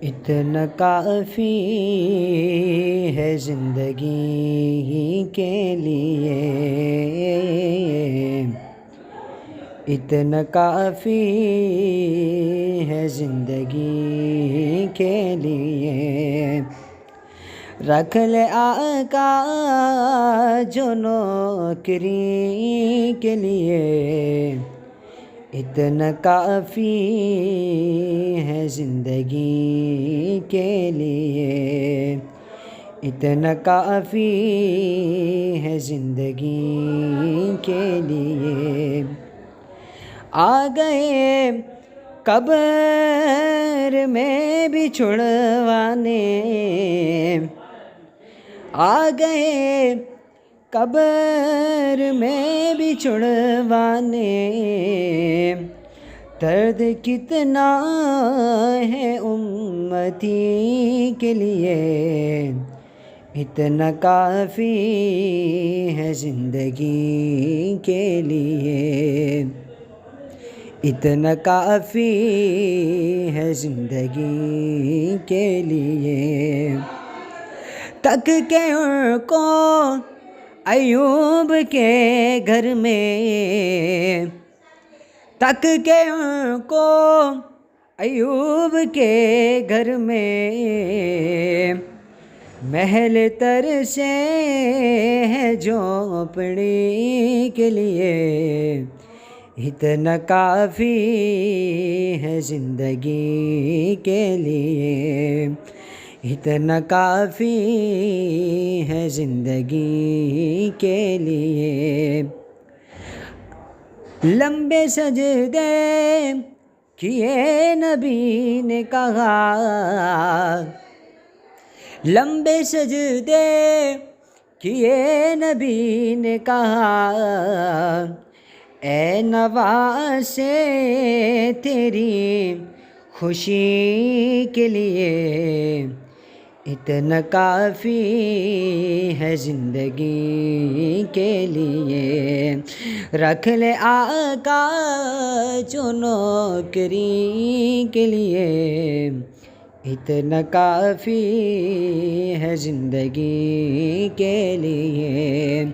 اتنا کافی ہے زندگی کے لیے، اتنا کافی ہے زندگی کے لیے، رکھ لے آقا جو نوکری کے لیے، اتنا کافی ہے زندگی کے لیے، اتنا کافی ہے زندگی کے لیے۔ آ گئے قبر میں بھی چھڑوانے، آ گئے قبر میں بھی چھڑوانے، درد کتنا ہے امتی کے لیے، اتنا کافی ہے زندگی کے لیے، اتنا کافی ہے زندگی کے لیے۔ تک کے ان کو ایوب کے گھر میں، تک کے ان کو ایوب کے گھر میں، محل تر سے ہے جھونپڑی کے لیے، اتنا کافی ہے زندگی کے لیے، اتنا کافی ہے زندگی کے لیے۔ لمبے سجدے کیے نبی نے کہا، لمبے سجدے کیے نبی نے کہا، اے نواسے تیری خوشی کے لیے، اتنا کافی ہے زندگی کے لیے، رکھ لے آقا جو نوکری کے لیے، اتنا کافی ہے زندگی کے لیے،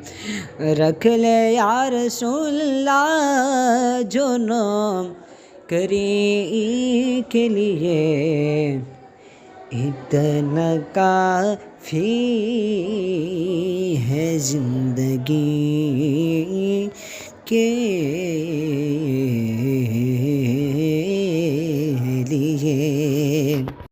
رکھ لے یا رسول اللہ جو نوکری کے لیے، اتنا کافی ہے زندگی کے لیے۔